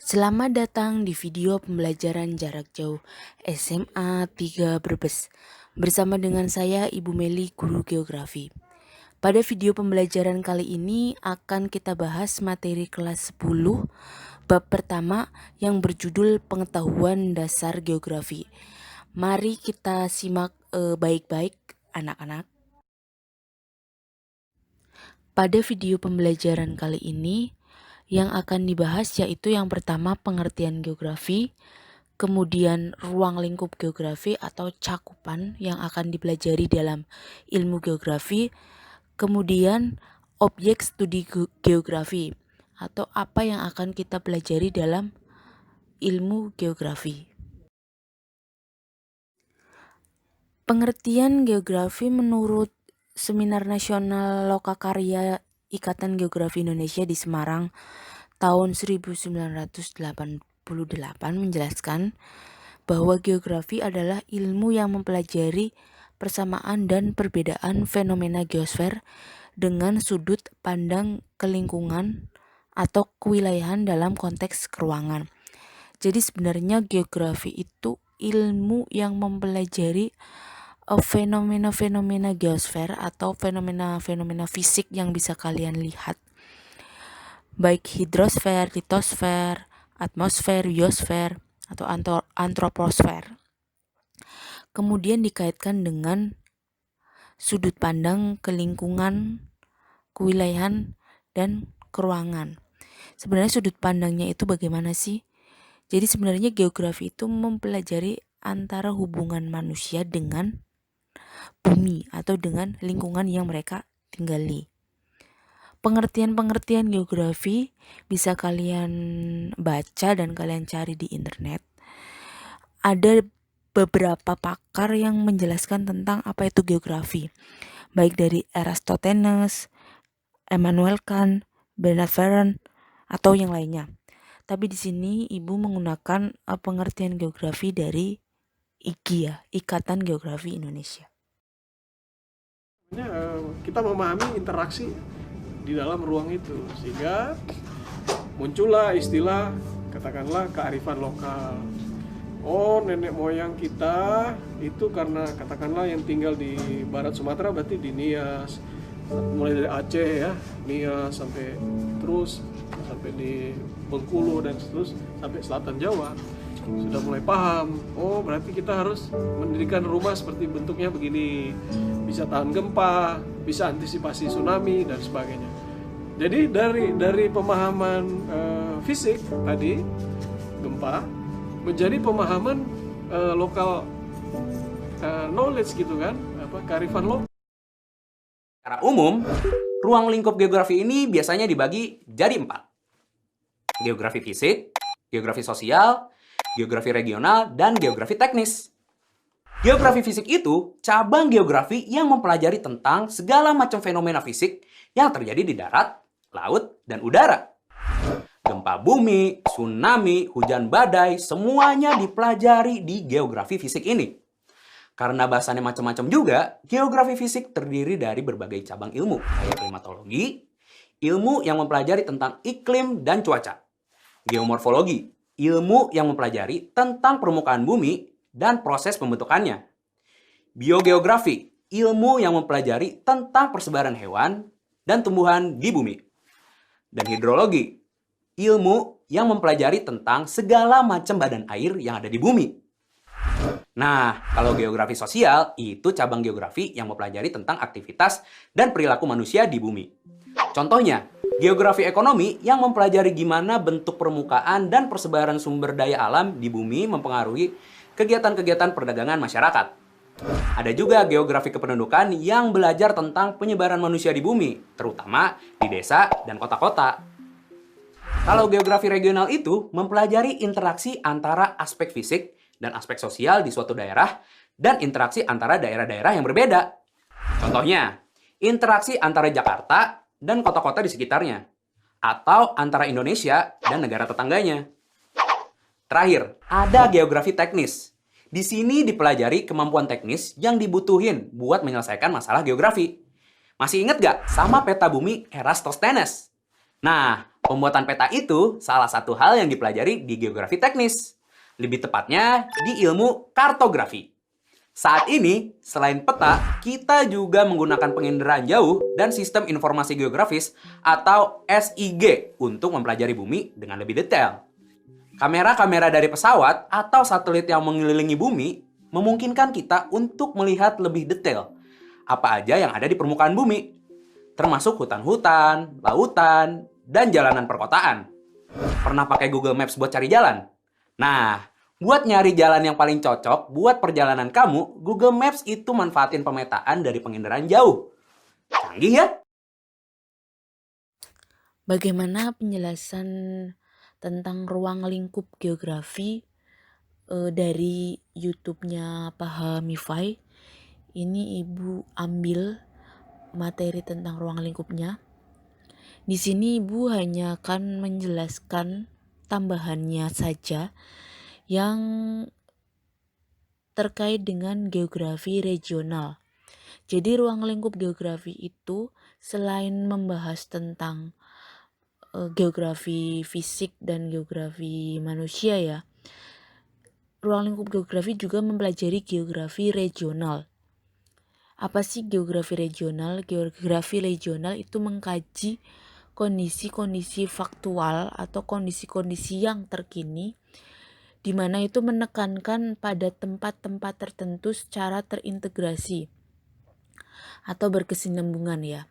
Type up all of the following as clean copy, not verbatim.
Selamat datang di video pembelajaran jarak jauh SMA 3 Brebes. Bersama dengan saya Ibu Meli, guru geografi. Pada video pembelajaran kali ini akan kita bahas materi kelas 10 bab pertama yang berjudul pengetahuan dasar geografi. Mari kita simak baik-baik anak-anak. Pada video pembelajaran kali ini yang akan dibahas yaitu yang pertama pengertian geografi, kemudian ruang lingkup geografi atau cakupan yang akan dipelajari dalam ilmu geografi, kemudian objek studi geografi atau apa yang akan kita pelajari dalam ilmu geografi. Pengertian geografi menurut Seminar Nasional Lokakarya Ikatan Geografi Indonesia di Semarang tahun 1988 menjelaskan bahwa geografi adalah ilmu yang mempelajari persamaan dan perbedaan fenomena geosfer dengan sudut pandang kelingkungan atau kewilayahan dalam konteks keruangan. Jadi sebenarnya geografi itu ilmu yang mempelajari fenomena-fenomena geosfer atau fenomena-fenomena fisik yang bisa kalian lihat, baik hidrosfer, litosfer, atmosfer, biosfer, atau antroposfer. Kemudian dikaitkan dengan sudut pandang kelingkungan, kewilayahan, dan keruangan. Sebenarnya sudut pandangnya itu bagaimana sih? Jadi sebenarnya geografi itu mempelajari antara hubungan manusia dengan bumi atau dengan lingkungan yang mereka tinggali. Pengertian-pengertian geografi bisa kalian baca dan kalian cari di internet. Ada beberapa pakar yang menjelaskan tentang apa itu geografi, baik dari Eratosthenes, Immanuel Kant, Bernard Ferrer, atau yang lainnya. Tapi di sini Ibu menggunakan pengertian geografi dari IGI ya, Ikatan Geografi Indonesia. Kita memahami interaksi di dalam ruang itu, sehingga muncullah istilah katakanlah kearifan lokal. Oh, nenek moyang kita itu karena katakanlah yang tinggal di barat Sumatera berarti di Nias, mulai dari Aceh ya, Nias sampai terus sampai di Bengkulu dan terus sampai selatan Jawa. Sudah mulai paham, oh berarti kita harus mendirikan rumah seperti bentuknya begini, bisa tahan gempa, bisa antisipasi tsunami dan sebagainya. Jadi dari pemahaman fisik tadi gempa menjadi pemahaman lokal knowledge gitu kan, kearifan lokal. Secara umum, ruang lingkup geografi ini biasanya dibagi jadi 4. Geografi fisik, geografi sosial, geografi regional, dan geografi teknis. Geografi fisik itu cabang geografi yang mempelajari tentang segala macam fenomena fisik yang terjadi di darat, laut, dan udara. Gempa bumi, tsunami, hujan badai, semuanya dipelajari di geografi fisik ini. Karena bahasannya macam-macam juga, geografi fisik terdiri dari berbagai cabang ilmu, kayak klimatologi, ilmu yang mempelajari tentang iklim dan cuaca. Geomorfologi, ilmu yang mempelajari tentang permukaan bumi dan proses pembentukannya. Biogeografi, ilmu yang mempelajari tentang persebaran hewan dan tumbuhan di bumi. Dan hidrologi, ilmu yang mempelajari tentang segala macam badan air yang ada di bumi. Nah, kalau geografi sosial, itu cabang geografi yang mempelajari tentang aktivitas dan perilaku manusia di bumi. Contohnya, geografi ekonomi yang mempelajari gimana bentuk permukaan dan persebaran sumber daya alam di bumi mempengaruhi kegiatan-kegiatan perdagangan masyarakat. Ada juga geografi kependudukan yang belajar tentang penyebaran manusia di bumi, terutama di desa dan kota-kota. Kalau geografi regional itu mempelajari interaksi antara aspek fisik dan aspek sosial di suatu daerah dan interaksi antara daerah-daerah yang berbeda. Contohnya, interaksi antara Jakarta dan kota-kota di sekitarnya, atau antara Indonesia dan negara tetangganya. Terakhir, ada geografi teknis. Di sini dipelajari kemampuan teknis yang dibutuhin buat menyelesaikan masalah geografi. Masih ingat gak sama peta bumi Eratosthenes? Nah, pembuatan peta itu salah satu hal yang dipelajari di geografi teknis. Lebih tepatnya di ilmu kartografi. Saat ini, selain peta, kita juga menggunakan penginderaan jauh dan sistem informasi geografis atau SIG untuk mempelajari bumi dengan lebih detail. Kamera-kamera dari pesawat atau satelit yang mengelilingi bumi memungkinkan kita untuk melihat lebih detail apa aja yang ada di permukaan bumi, termasuk hutan-hutan, lautan, dan jalanan perkotaan. Pernah pakai Google Maps buat cari jalan? Nah, buat nyari jalan yang paling cocok buat perjalanan kamu, Google Maps itu manfaatin pemetaan dari penginderaan jauh. Canggih ya? Bagaimana penjelasan tentang ruang lingkup geografi dari YouTube-nya Pahamify? Ini Ibu ambil materi tentang ruang lingkupnya. Di sini Ibu hanya akan menjelaskan tambahannya saja yang terkait dengan geografi regional. Jadi ruang lingkup geografi itu selain membahas tentang geografi fisik dan geografi manusia ya, ruang lingkup geografi juga mempelajari geografi regional. Apa sih geografi regional? Geografi regional itu mengkaji kondisi-kondisi faktual atau kondisi-kondisi yang terkini di mana itu menekankan pada tempat-tempat tertentu secara terintegrasi atau berkesinambungan ya.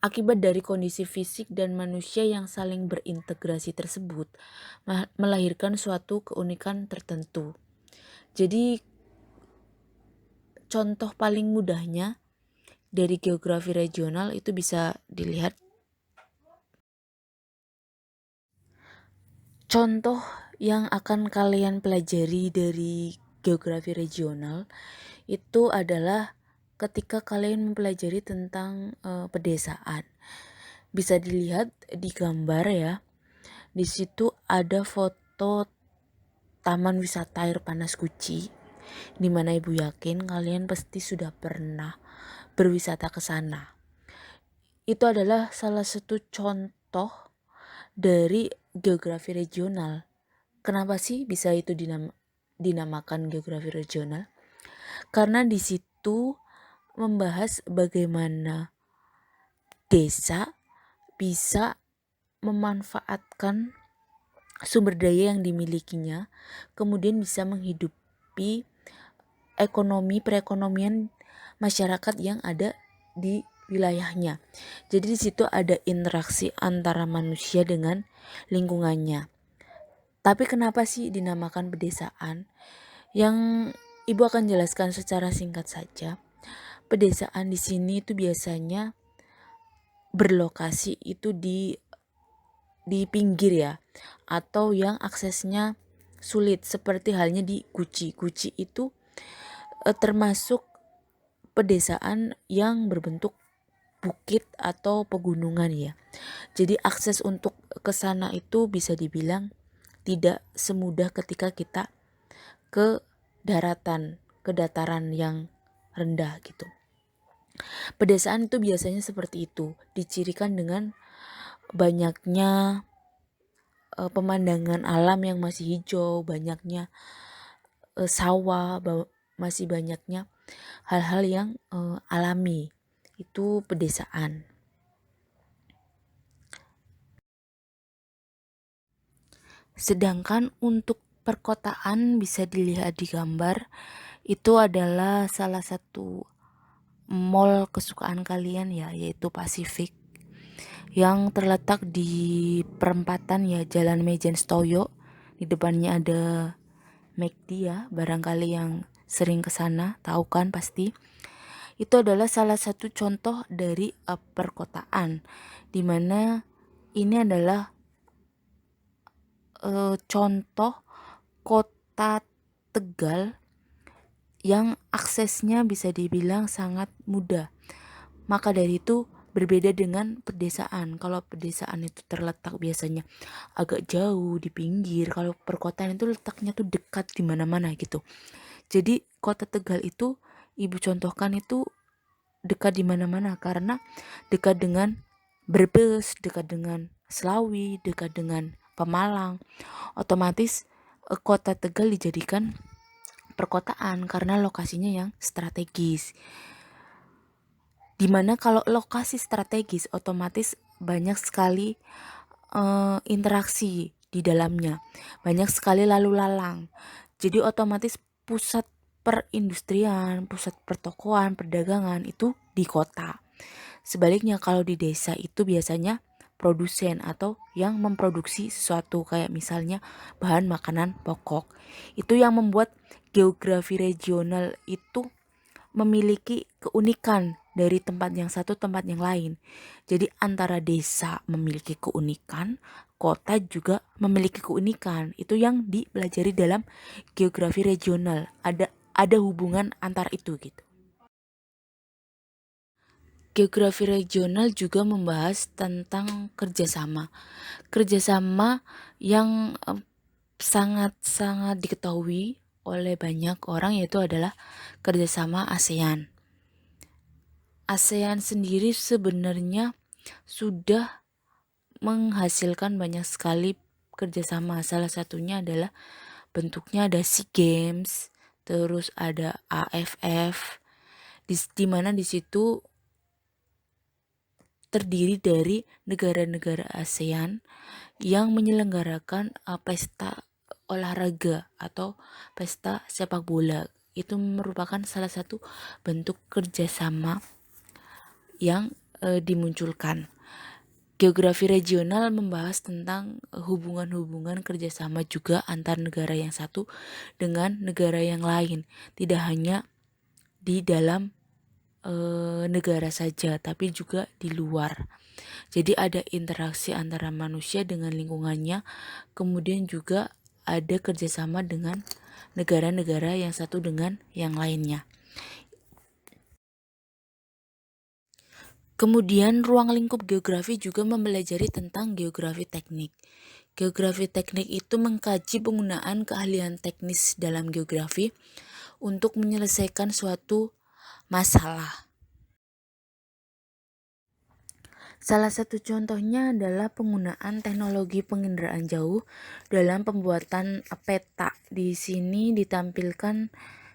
Akibat dari kondisi fisik dan manusia yang saling berintegrasi tersebut melahirkan suatu keunikan tertentu. Jadi contoh paling mudahnya dari geografi regional itu bisa dilihat. Contoh yang akan kalian pelajari dari geografi regional itu adalah ketika kalian mempelajari tentang pedesaan. Bisa dilihat di gambar ya. Di situ ada foto Taman Wisata Air Panas Guci, di mana Ibu yakin kalian pasti sudah pernah berwisata ke sana. Itu adalah salah satu contoh dari geografi regional. Kenapa sih bisa itu dinamakan geografi regional? Karena di situ membahas bagaimana desa bisa memanfaatkan sumber daya yang dimilikinya, kemudian bisa menghidupi perekonomian masyarakat yang ada di wilayahnya. Jadi di situ ada interaksi antara manusia dengan lingkungannya. Tapi kenapa sih dinamakan pedesaan? Yang Ibu akan jelaskan secara singkat saja. Pedesaan di sini itu biasanya berlokasi itu di pinggir ya, atau yang aksesnya sulit seperti halnya di Guci. Guci itu termasuk pedesaan yang berbentuk bukit atau pegunungan ya. Jadi akses untuk ke sana itu bisa dibilang tidak semudah ketika kita ke dataran yang rendah gitu. Pedesaan itu biasanya seperti itu, dicirikan dengan banyaknya pemandangan alam yang masih hijau, banyaknya sawah, masih banyaknya hal-hal yang alami. Itu pedesaan. Sedangkan untuk perkotaan bisa dilihat di gambar, itu adalah salah satu mall kesukaan kalian ya, yaitu Pacific, yang terletak di perempatan ya Jalan Mejen Stoyo. Di depannya ada McD ya, barangkali yang sering kesana tahu kan pasti. Itu adalah salah satu contoh dari perkotaan, dimana ini adalah contoh kota Tegal yang aksesnya bisa dibilang sangat mudah. Maka dari itu berbeda dengan pedesaan. Kalau pedesaan itu terletak biasanya agak jauh di pinggir, kalau perkotaan itu letaknya tuh dekat di mana-mana gitu. Jadi kota Tegal itu Ibu contohkan itu dekat di mana-mana karena dekat dengan Brebes, dekat dengan Slawi, dekat dengan Pemalang. Otomatis kota Tegal dijadikan perkotaan karena lokasinya yang strategis. Dimana kalau lokasi strategis otomatis banyak sekali interaksi di dalamnya, banyak sekali lalu lalang. Jadi otomatis pusat perindustrian, pusat pertokoan, perdagangan itu di kota. Sebaliknya kalau di desa itu biasanya produsen atau yang memproduksi sesuatu kayak misalnya bahan makanan pokok. Itu yang membuat geografi regional itu memiliki keunikan dari tempat yang satu tempat yang lain. Jadi antara desa memiliki keunikan, kota juga memiliki keunikan. Itu yang dipelajari dalam geografi regional. Ada hubungan antar itu gitu. Geografi regional juga membahas tentang kerjasama. Kerjasama yang sangat-sangat diketahui oleh banyak orang yaitu adalah kerjasama ASEAN. ASEAN sendiri sebenarnya sudah menghasilkan banyak sekali kerjasama. Salah satunya adalah bentuknya ada SEA Games, terus ada AFF, di mana di situ terdiri dari negara-negara ASEAN yang menyelenggarakan pesta olahraga atau pesta sepak bola. Itu merupakan salah satu bentuk kerjasama yang dimunculkan. Geografi regional membahas tentang hubungan-hubungan kerjasama juga antar negara yang satu dengan negara yang lain. Tidak hanya di dalam negara saja, tapi juga di luar. Jadi ada interaksi antara manusia dengan lingkungannya, kemudian juga ada kerjasama dengan negara-negara yang satu dengan yang lainnya. Kemudian ruang lingkup geografi juga mempelajari tentang geografi teknik. Geografi teknik itu mengkaji penggunaan keahlian teknis dalam geografi untuk menyelesaikan suatu masalah. Salah satu contohnya adalah penggunaan teknologi penginderaan jauh dalam pembuatan peta. Di sini ditampilkan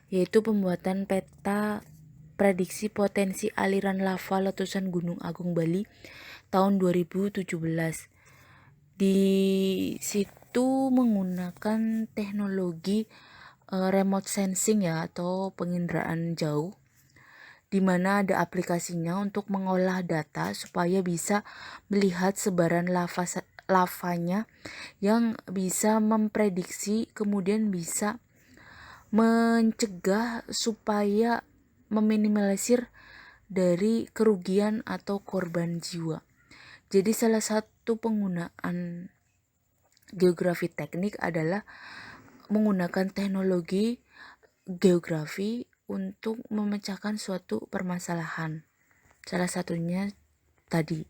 yaitu pembuatan peta prediksi potensi aliran lava letusan Gunung Agung Bali tahun 2017. Di situ menggunakan teknologi remote sensing ya atau penginderaan jauh, di mana ada aplikasinya untuk mengolah data supaya bisa melihat sebaran lavanya yang bisa memprediksi, kemudian bisa mencegah supaya meminimalisir dari kerugian atau korban jiwa. Jadi salah satu penggunaan geografi teknik adalah menggunakan teknologi geografi untuk memecahkan suatu permasalahan. Salah satunya tadi.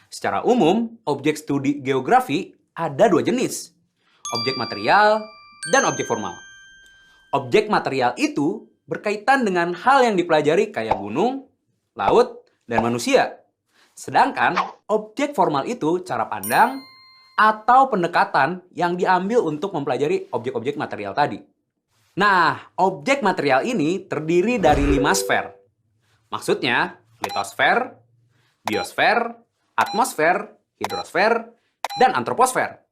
Secara umum, objek studi geografi ada dua jenis, objek material dan objek formal. Objek material itu berkaitan dengan hal yang dipelajari kayak gunung, laut, dan manusia. Sedangkan objek formal itu cara pandang atau pendekatan yang diambil untuk mempelajari objek-objek material tadi. Nah, objek material ini terdiri dari 5 sfer. Maksudnya, litosfer, biosfer, atmosfer, hidrosfer, dan antroposfer.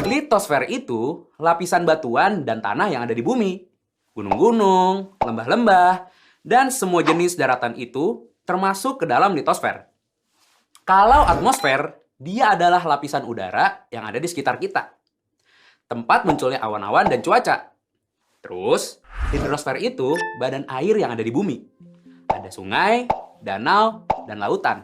Litosfer itu lapisan batuan dan tanah yang ada di bumi. Gunung-gunung, lembah-lembah, dan semua jenis daratan itu termasuk ke dalam litosfer. Kalau atmosfer, dia adalah lapisan udara yang ada di sekitar kita. Tempat munculnya awan-awan dan cuaca. Terus, hidrosfer itu badan air yang ada di bumi. Ada sungai, danau, dan lautan.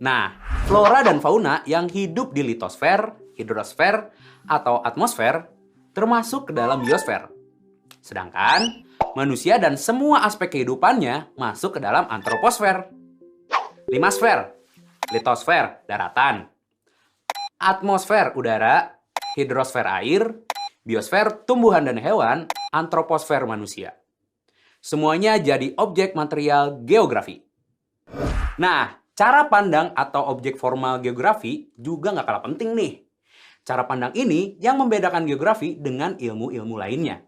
Nah, flora dan fauna yang hidup di litosfer, hidrosfer, atau atmosfer termasuk ke dalam biosfer. Sedangkan, manusia dan semua aspek kehidupannya masuk ke dalam antroposfer. 5 sfer, litosfer, daratan, atmosfer, udara, hidrosfer, air, biosfer, tumbuhan dan hewan, antroposfer, manusia. Semuanya jadi objek material geografi. Nah, Cara pandang atau objek formal geografi juga nggak kalah penting nih. Cara pandang ini yang membedakan geografi dengan ilmu-ilmu lainnya.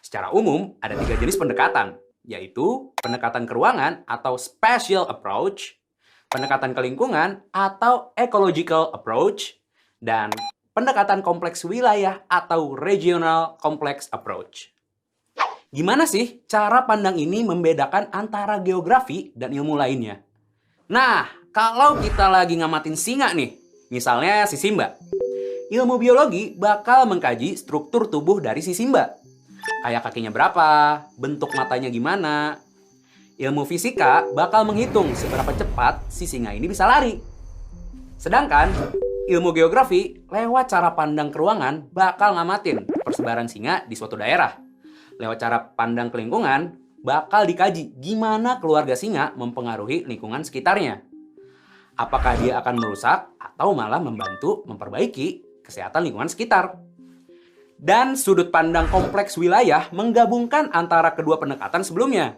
Secara umum, ada 3 jenis pendekatan, yaitu pendekatan ke ruangan atau spatial approach, pendekatan ke lingkungan atau ecological approach, dan pendekatan kompleks wilayah atau regional complex approach. Gimana sih cara pandang ini membedakan antara geografi dan ilmu lainnya? Nah, kalau kita lagi ngamatin singa nih, misalnya si Simba, ilmu biologi bakal mengkaji struktur tubuh dari si Simba. Kayak kakinya berapa, bentuk matanya gimana. Ilmu fisika bakal menghitung seberapa cepat si singa ini bisa lari. Sedangkan ilmu geografi lewat cara pandang ke ruangan bakal ngamatin persebaran singa di suatu daerah. Lewat cara pandang ke lingkungan bakal dikaji gimana keluarga singa mempengaruhi lingkungan sekitarnya. Apakah dia akan merusak atau malah membantu memperbaiki kesehatan lingkungan sekitar. Dan sudut pandang kompleks wilayah menggabungkan antara kedua pendekatan sebelumnya.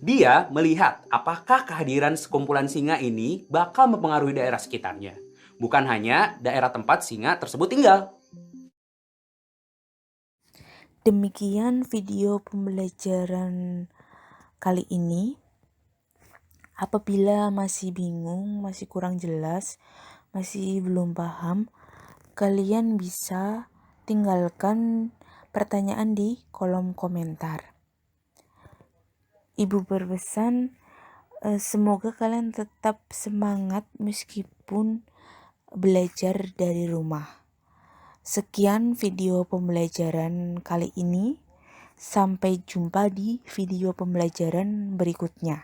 Dia melihat apakah kehadiran sekumpulan singa ini bakal mempengaruhi daerah sekitarnya, bukan hanya daerah tempat singa tersebut tinggal. Demikian video pembelajaran kali ini. Apabila masih bingung, masih kurang jelas, masih belum paham, kalian bisa tinggalkan pertanyaan di kolom komentar. Ibu berpesan, semoga kalian tetap semangat meskipun belajar dari rumah. Sekian video pembelajaran kali ini. Sampai jumpa di video pembelajaran berikutnya.